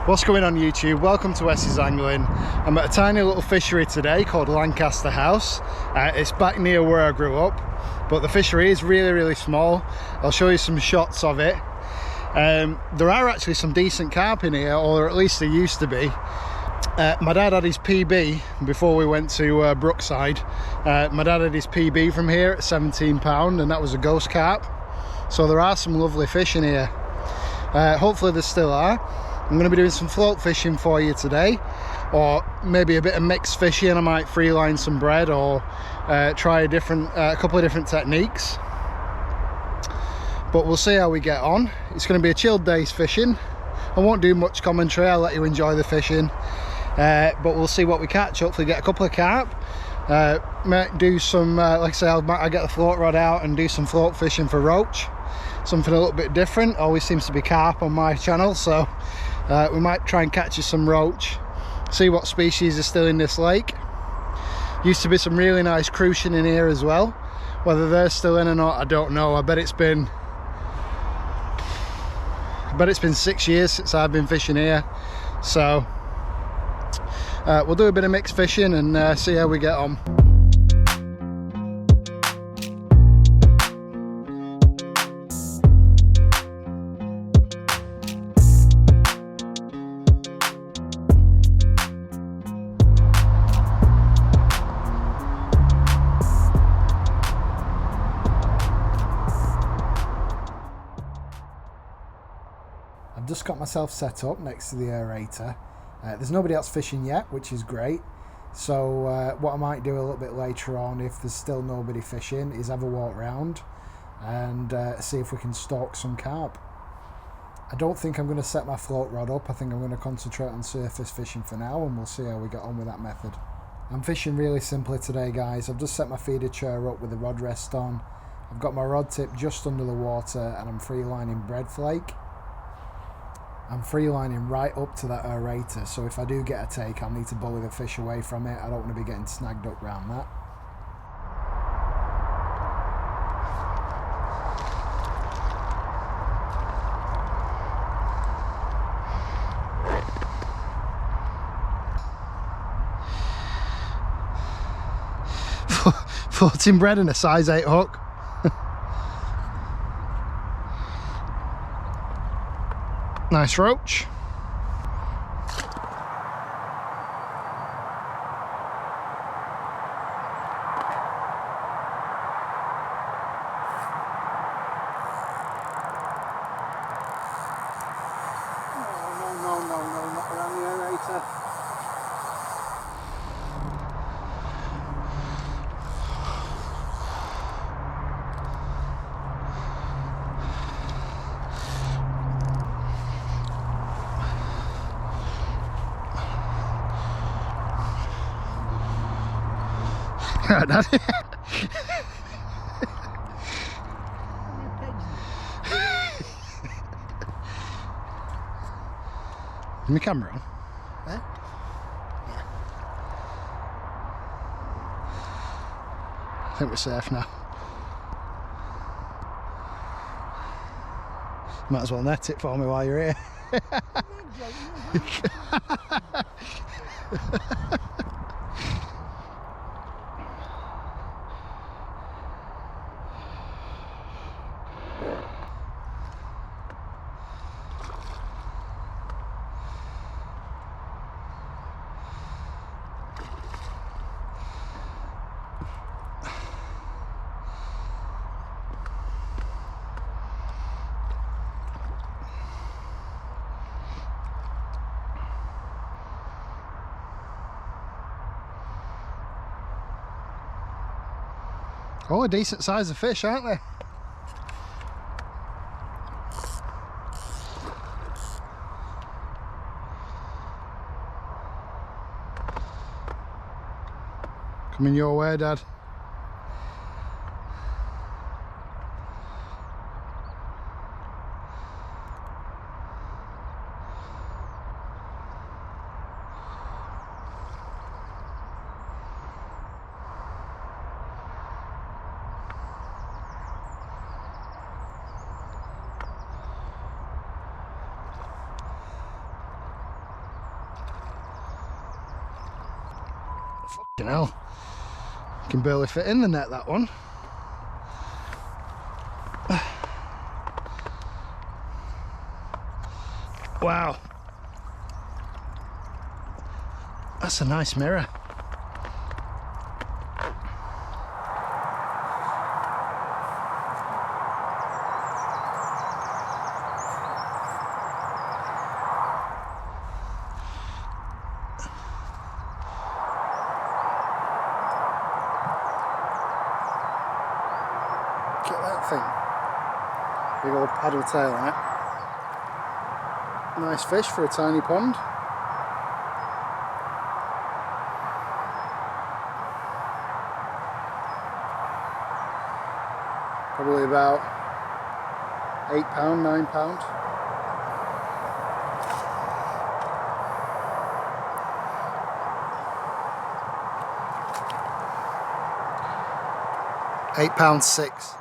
What's going on YouTube? Welcome to Wes's Angling. I'm at a tiny little fishery today called Lancaster House. It's back near where I grew up, but the fishery is really small. I'll show you some shots of it. There are actually some decent carp in here, or at least there used to be. My dad had his PB before we went to Brookside. My dad had his PB from here at £17, and that was a ghost carp. So there are some lovely fish in here. Hopefully there still are. I'm going to be doing some float fishing for you today, or maybe a bit of mixed fishing. I might free line some bread, or try a couple of different techniques. But we'll see how we get on. It's going to be a chilled day's fishing. I won't do much commentary, I'll let you enjoy the fishing. But we'll see what we catch. Hopefully get a couple of carp. Might do some, like I say, I get the float rod out and do some float fishing for roach. Something a little bit different. Always seems to be carp on my channel, so we might try and catch some roach. See what species are still in this lake. Used to be some really nice crucian in here as well. Whether they're still in or not, I don't know. I bet it's been 6 years since I've been fishing here. So we'll do a bit of mixed fishing and see how we get on. I've just got myself set up next to the aerator. There's nobody else fishing yet, which is great. So what I might do a little bit later on, if there's still nobody fishing, is have a walk round and see if we can stalk some carp. I don't think I'm going to set my float rod up. I think I'm going to concentrate on surface fishing for now, and we'll see how we get on with that method. I'm fishing really simply today, guys. I've just set my feeder chair up with the rod rest on. I've got my rod tip just under the water, and I'm free lining bread flake. I'm free lining right up to that aerator, so if I do get a take, I'll need to bully the fish away from it. I don't want to be getting snagged up around that. Floating bread and a size 8 hook. Nice roach. No, not around the aerator. Is my camera on? Huh? Yeah. I think we're safe now. Might as well net it for me while you're here. Oh, a decent size of fish, aren't they? Coming your way, Dad. You know, can barely fit in the net, that one. Wow, that's a nice mirror. Look at that thing, big old paddle tail on it. Nice fish for a tiny pond. Probably about £8, £9. £8.6.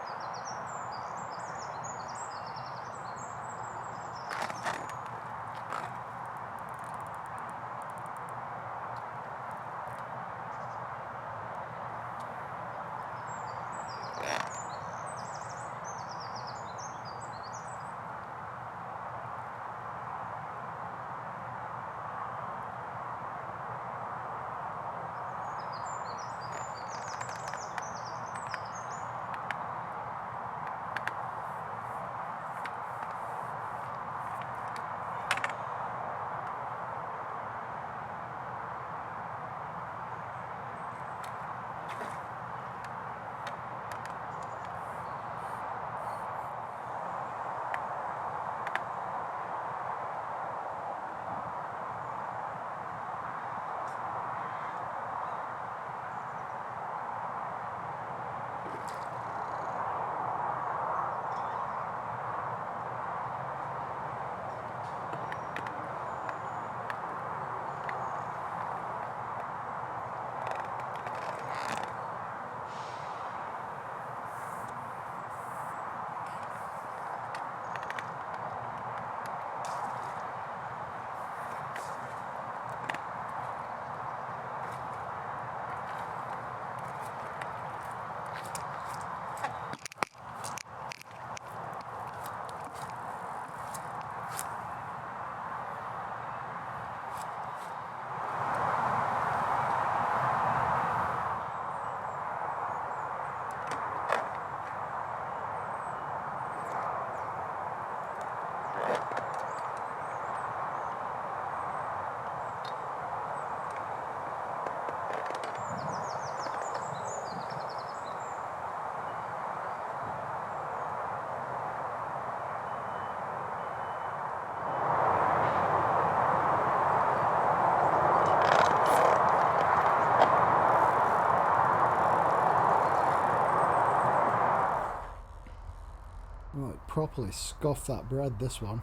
Right, properly scoffed that bread, this one.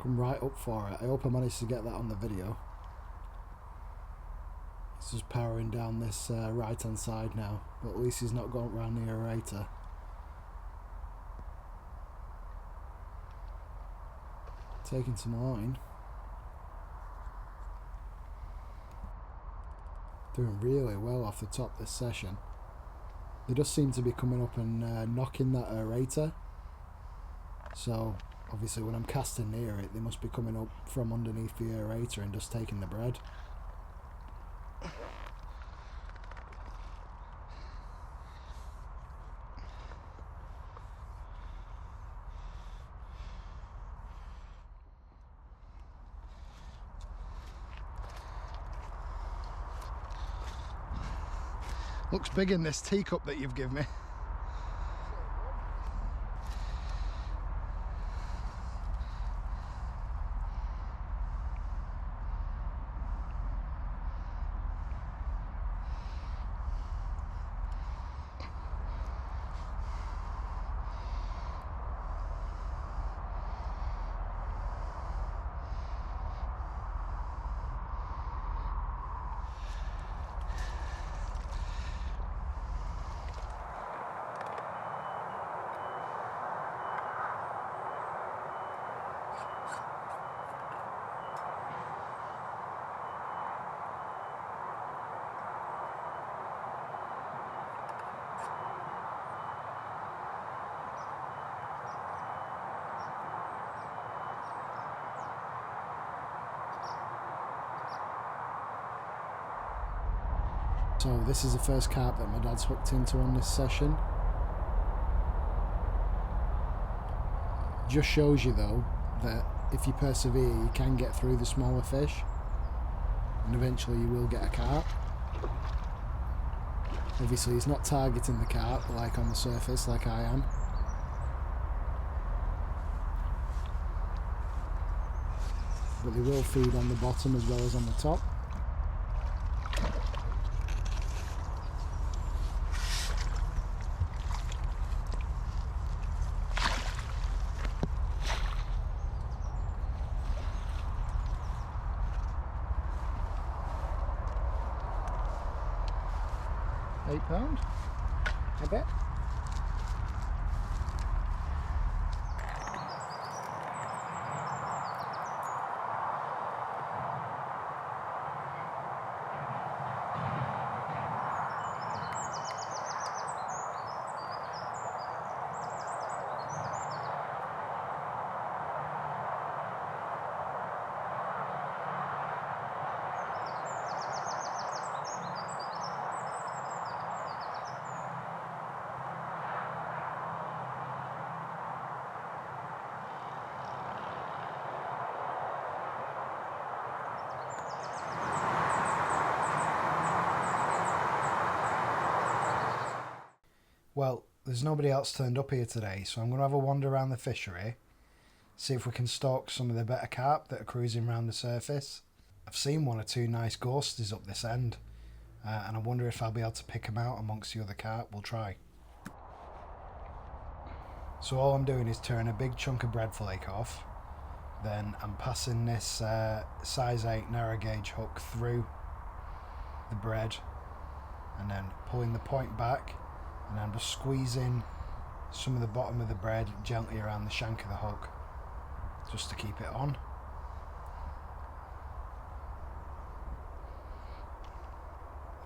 Come right up for it. I hope I managed to get that on the video. It's just powering down this right hand side now, but at least he's not going round the aerator. Taking some line. Doing really well off the top this session. They just seem to be coming up and knocking that aerator. So obviously when I'm casting near it, they must be coming up from underneath the aerator and just taking the bread. Looks big in this teacup that you've given me. So this is the first carp that my dad's hooked into on this session. Just shows you though that if you persevere you can get through the smaller fish and eventually you will get a carp. Obviously he's not targeting the carp like on the surface like I am. But they will feed on the bottom as well as on the top. £8, I bet. Well, there's nobody else turned up here today, so I'm going to have a wander around the fishery, see if we can stalk some of the better carp that are cruising around the surface. I've seen one or two nice ghosties up this end, and I wonder if I'll be able to pick them out amongst the other carp. We'll try. So all I'm doing is tearing a big chunk of bread flake off, then I'm passing this size 8 narrow gauge hook through the bread, and then pulling the point back, and I'm just squeezing some of the bottom of the bread gently around the shank of the hook just to keep it on.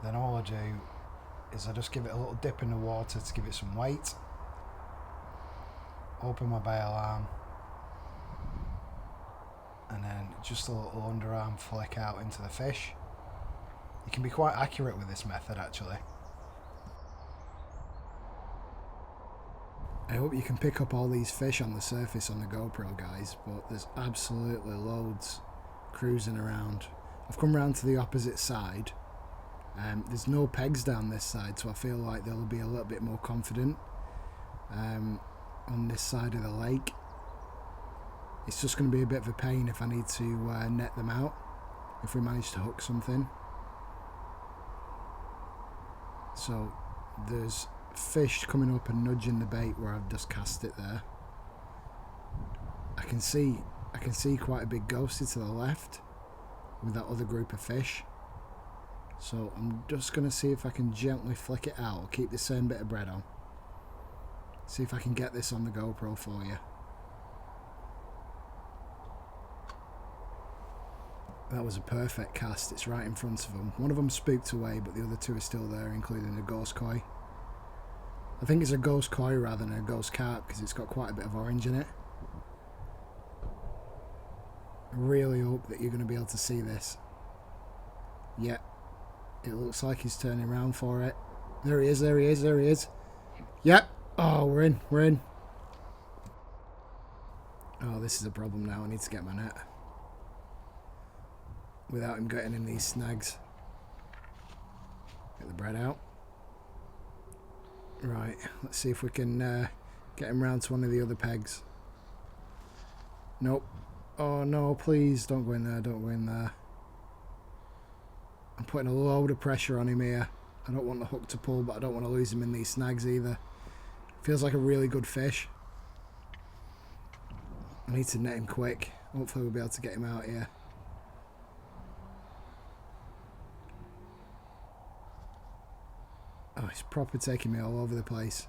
Then all I do is I just give it a little dip in the water to give it some weight, open my bail arm, and then just a little underarm flick out into the fish. You can be quite accurate with this method actually. I hope you can pick up all these fish on the surface on the GoPro, guys, but there's absolutely loads cruising around. I've come round to the opposite side. There's no pegs down this side, so I feel like they'll be a little bit more confident on this side of the lake. It's just going to be a bit of a pain if I need to net them out, if we manage to hook something. So there's fish coming up and nudging the bait where I've just cast it there. I can see quite a big ghostie to the left with that other group of fish. So I'm just going to see if I can gently flick it out. I'll keep the same bit of bread on. See if I can get this on the GoPro for you. That was a perfect cast. It's right in front of them. One of them spooked away, but the other two are still there, including a ghost koi. I think it's a ghost koi rather than a ghost carp because it's got quite a bit of orange in it. I really hope that you're going to be able to see this. Yeah, it looks like he's turning around for it. There he is, there he is, there he is. Yep. Oh, we're in, we're in. Oh, this is a problem now. I need to get my net without him getting in these snags. Get the bread out. Right, let's see if we can get him round to one of the other pegs. Nope. Oh no, please don't go in there, don't go in there. I'm putting a load of pressure on him here. I don't want the hook to pull, but I don't want to lose him in these snags either. Feels like a really good fish. I need to net him quick. Hopefully we'll be able to get him out here. Oh, he's proper taking me all over the place.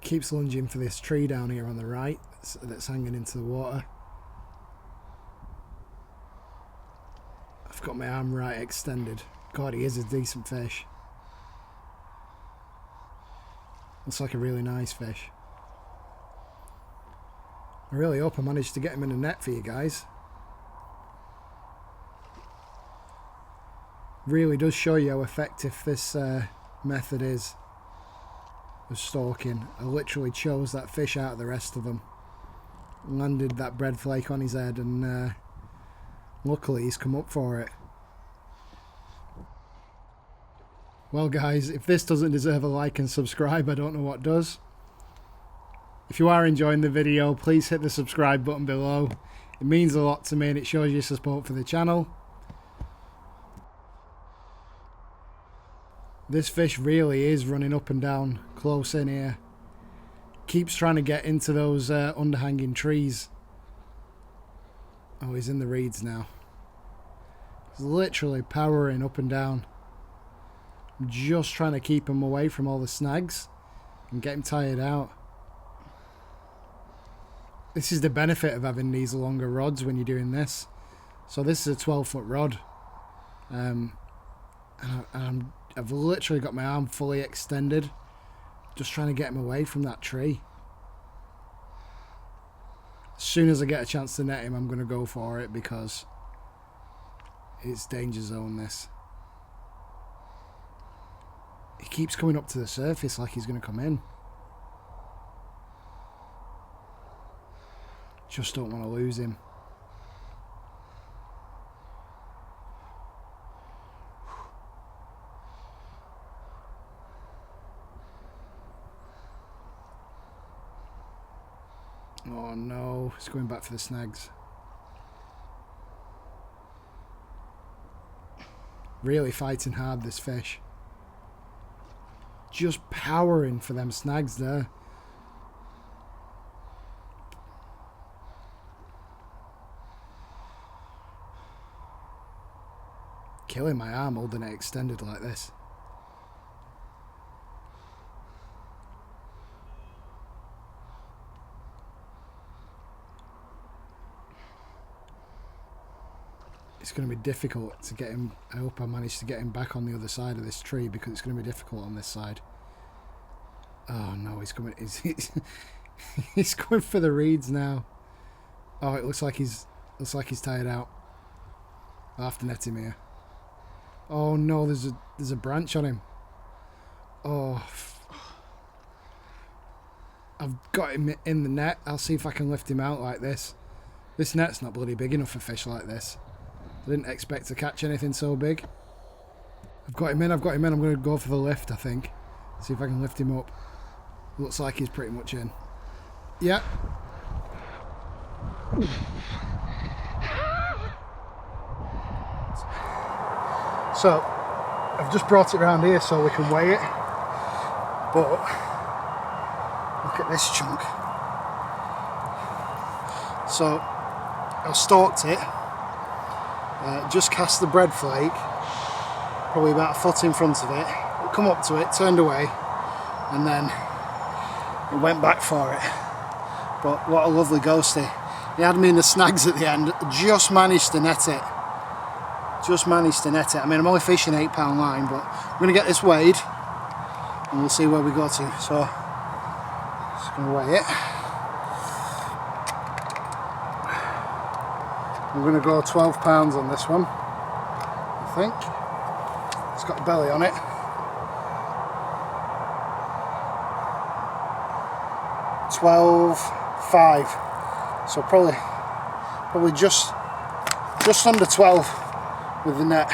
Keeps lunging for this tree down here on the right that's hanging into the water. I've got my arm right extended. God, he is a decent fish. Looks like a really nice fish. I really hope I managed to get him in a net for you guys. Really does show you how effective this method is of stalking. I literally chose that fish out of the rest of them, landed that bread flake on his head, and luckily he's come up for it. Well guys, if this doesn't deserve a like and subscribe, I don't know what does. If you are enjoying the video, please hit the subscribe button below. It means a lot to me and it shows your support for the channel. This fish really is running up and down close in here. Keeps trying to get into those underhanging trees. Oh, he's in the reeds now. He's literally powering up and down. I'm just trying to keep him away from all the snags and get him tired out. This is the benefit of having these longer rods when you're doing this. So this is a 12-foot rod. I've literally got my arm fully extended, just trying to get him away from that tree. As soon as I get a chance to net him, I'm going to go for it because it's danger zone, this. He keeps coming up to the surface like he's going to come in. Just don't want to lose him. Oh no, he's going back for the snags. Really fighting hard, this fish. Just powering for them snags there. Killing my arm holding it extended like this. It's going to be difficult to get him. I hope I manage to get him back on the other side of this tree because it's going to be difficult on this side. Oh no, he's coming. He's going for the reeds now. Oh, it looks like he's tired out. I'll have to net him here. Oh no, there's a branch on him. Oh, I've got him in the net. I'll see if I can lift him out like this. This net's not bloody big enough for fish like this. I didn't expect to catch anything so big. I've got him in. I'm going to go for the lift, I think. See if I can lift him up. Looks like he's pretty much in. Yeah. So, I've just brought it around here so we can weigh it. But, look at this chunk. So, I stalked it. Just cast the bread flake, probably about a foot in front of it, come up to it, turned away, and then it went back for it. But what a lovely ghostie. He had me in the snags at the end, just managed to net it. I mean, I'm only fishing 8-pound line, but I'm going to get this weighed and we'll see where we go to. So, just going to weigh it. We're going to go 12 pounds on this one, I think. It's got a belly on it. 12.5. So probably just under 12 with the net.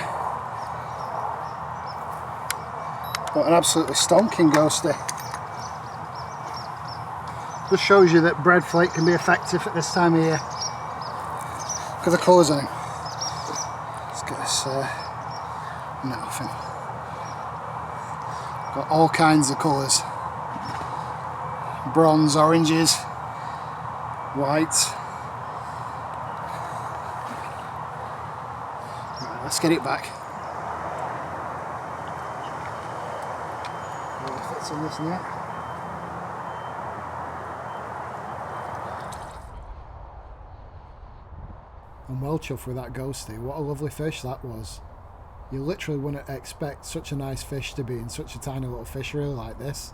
But an absolutely stonking ghostie. Just shows you that bread flake can be effective at this time of year. Look at the colours on him. Let's get this net off him. Got all kinds of colours. Bronze, oranges, whites. Right, let's get it back. What fits in this net? I'm well chuffed with that ghostie. What a lovely fish that was. You literally wouldn't expect such a nice fish to be in such a tiny little fishery like this.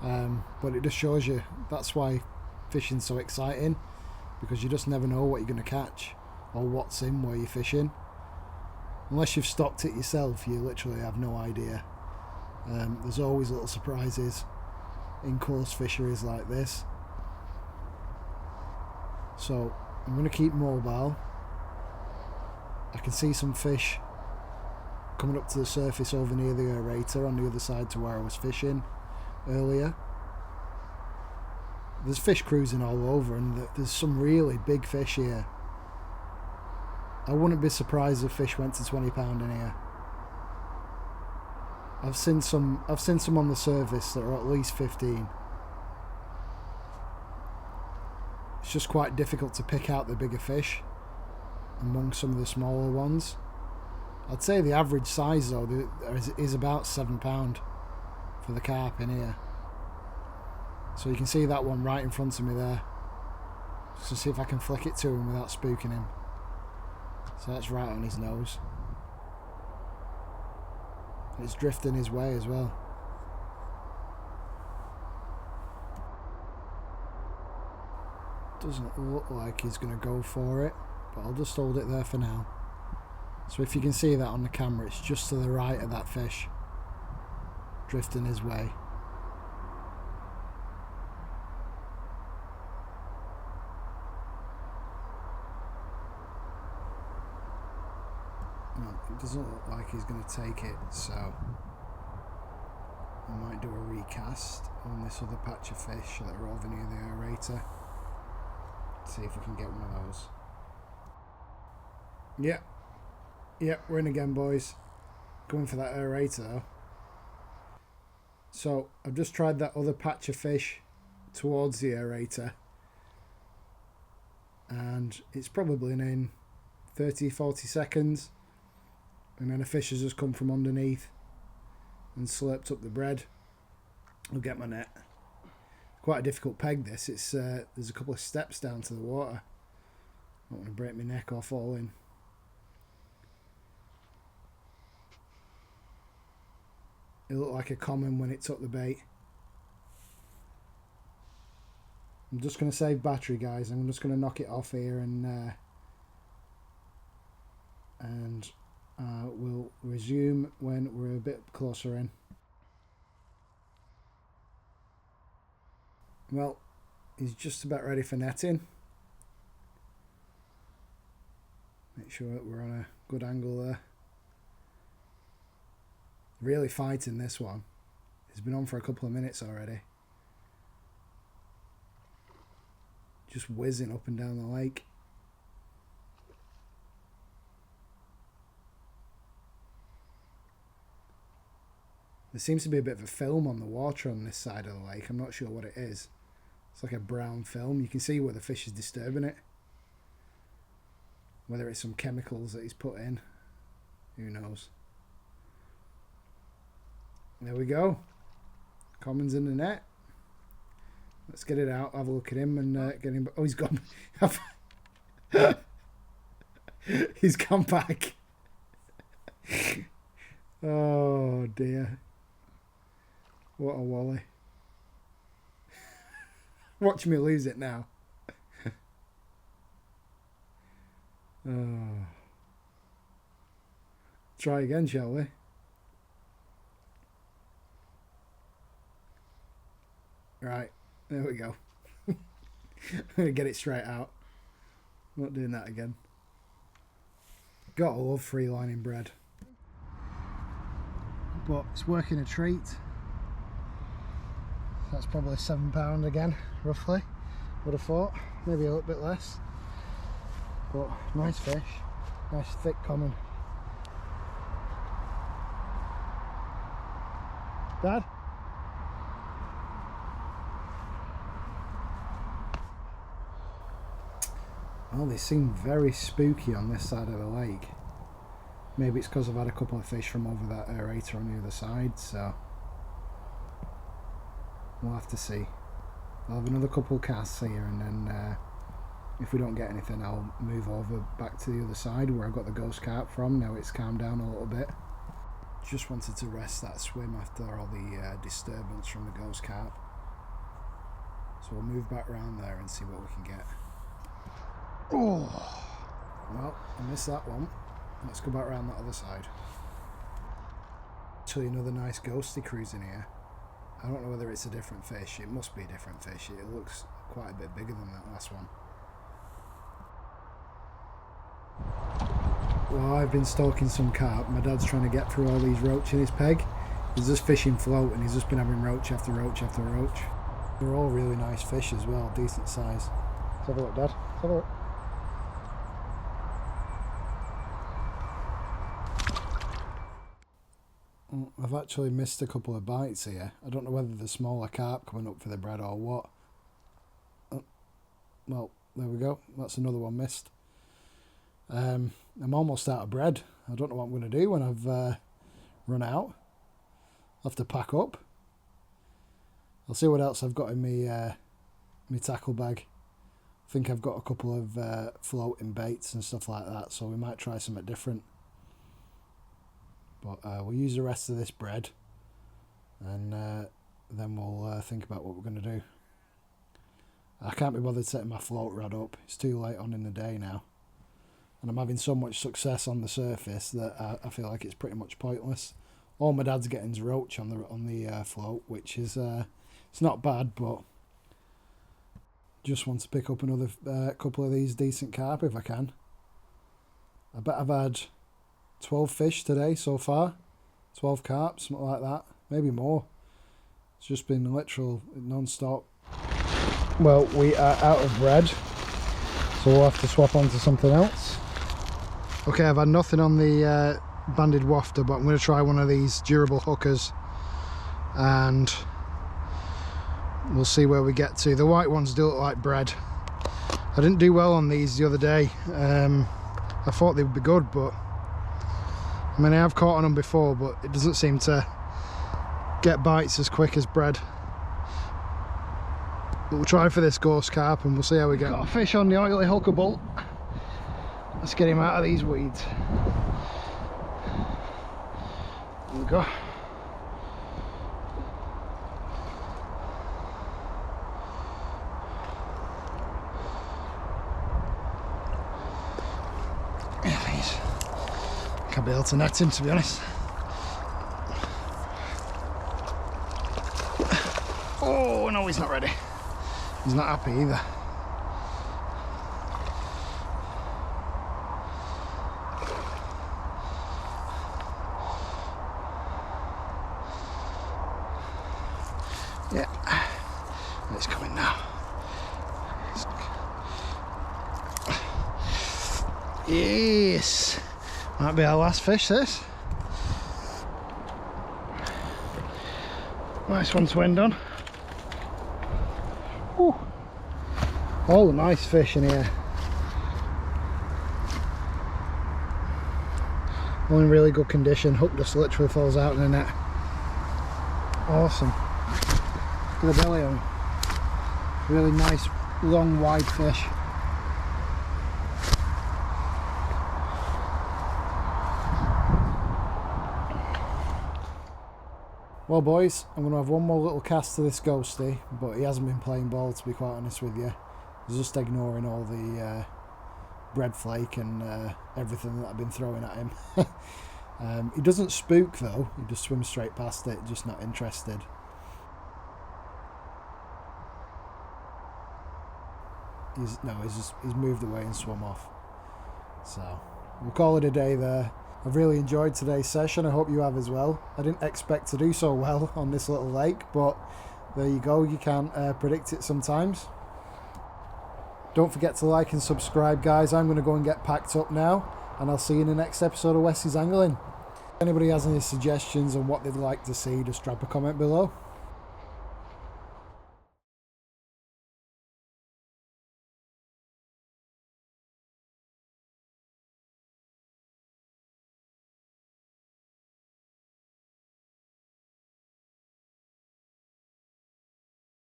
But it just shows you that's why fishing's so exciting, because you just never know what you're going to catch or what's in where you're fishing. Unless you've stocked it yourself, you literally have no idea. There's always little surprises in coarse fisheries like this. So I'm going to keep mobile. I can see some fish coming up to the surface over near the aerator on the other side to where I was fishing earlier. There's fish cruising all over, and there's some really big fish here. I wouldn't be surprised if fish went to £20 in here. I've seen some on the surface that are at least 15. It's just quite difficult to pick out the bigger fish among some of the smaller ones. I'd say the average size though is about £7 for the carp in here. So you can see that one right in front of me there. Just to see if I can flick it to him without spooking him. So that's right on his nose. It's drifting his way as well. Doesn't look like he's going to go for it, but I'll just hold it there for now. So if you can see that on the camera, it's just to the right of that fish, drifting his way. No, it doesn't look like he's going to take it, so I might do a recast on this other patch of fish that are over near the aerator. See if we can get one of those. Yep, we're in again, boys. Going for that aerator though. So I've just tried that other patch of fish towards the aerator, and it's probably in 30-40 seconds, and then a fish has just come from underneath and slurped up the bread. I'll get my net. Quite a difficult peg this. It's there's a couple of steps down to the water. I don't want to break my neck or fall in. It looked like a common when it took the bait. I'm just going to save battery, guys. I'm just going to knock it off here, and we'll resume when we're a bit closer in. Well, he's just about ready for netting. Make sure that we're on a good angle there. Really fighting this one. It's been on for a couple of minutes already. Just whizzing up and down the lake. There seems to be a bit of a film on the water on this side of the lake. I'm not sure what it is. It's like a brown film. You can see where the fish is disturbing it. Whether it's some chemicals that he's put in, who knows. There we go. Commons in the net. Let's get it out, have a look at him, and get him. Oh, he's gone. He's come back. Oh dear. What a wally. Watch me lose it now. Oh. Try again, shall we? Right, there we go. I'm going to get it straight out. I'm not doing that again. Gotta love free lining bread. But it's working a treat. That's probably £7 again, roughly. Would have thought. Maybe a little bit less. But nice fish. Nice thick common. Dad? Well, they seem very spooky on this side of the lake. Maybe it's because I've had a couple of fish from over that aerator on the other side, so we'll have to see. I'll have another couple of casts here, and then if we don't get anything, I'll move over back to the other side where I got the ghost carp from. Now it's calmed down a little bit. Just wanted to rest that swim after all the disturbance from the ghost carp. So we'll move back around there and see what we can get. Oh, well, I missed that one. Let's go back around that other side. Actually, another nice ghosty cruising here. I don't know whether it's a different fish. It must be a different fish. It looks quite a bit bigger than that last one. Well, I've been stalking some carp. My dad's trying to get through all these roach in his peg. He's just fishing float and he's just been having roach after roach after roach. They're all really nice fish as well, decent size. Let's have a look, Dad. Let's have a look. I've actually missed a couple of bites here. I don't know whether the smaller carp coming up for the bread or what. Well, there we go. That's another one missed. I'm almost out of bread. I don't know what I'm going to do when I've run out. I'll have to pack up. I'll see what else I've got in my tackle bag. I think I've got a couple of floating baits and stuff like that, so we might try something different. But we'll use the rest of this bread and then we'll think about what we're going to do. I can't be bothered setting my float rod up. It's too late on in the day now. And I'm having so much success on the surface that I feel like it's pretty much pointless. All my dad's getting is roach on the float, which is it's not bad, but just want to pick up another couple of these decent carp if I can. I bet I've had 12 fish today so far, 12 carp, something like that, maybe more. It's just been literal non-stop. Well, we are out of bread, so we'll have to swap on to something else. Okay, I've had nothing on the banded wafter, but I'm going to try one of these durable hookers and we'll see where we get to. The white ones do look like bread. I didn't do well on these the other day. I thought they would be good, but I mean, I have caught on them before, but it doesn't seem to get bites as quick as bread. But we'll try for this ghost carp and we'll see how we get. Got a fish on the oily hooker bolt. Let's get him out of these weeds. There we go. Yeah, please. Can't be able to net him, to be honest. Oh no, he's not ready. He's not happy either. Yeah, it's coming now. Yes, might be our last fish, this. Nice one to end on. Whew. All nice fish in here. All in really good condition. Hook just literally falls out in the net. Awesome. Look at the belly on. Really nice, long, wide fish. Well boys, I'm going to have one more little cast to this ghosty, but he hasn't been playing ball, to be quite honest with you. He's just ignoring all the bread flake and everything that I've been throwing at him. He doesn't spook though, he just swims straight past it, just not interested. He's moved away and swum off. So we'll call it a day there. I've really enjoyed today's session. I hope you have as well. I didn't expect to do so well on this little lake, but there you go. You can't predict it sometimes. Don't forget to like and subscribe, guys. I'm going to go and get packed up now, and I'll see you in the next episode of Wessy's Angling. If anybody has any suggestions on what they'd like to see, just drop a comment below.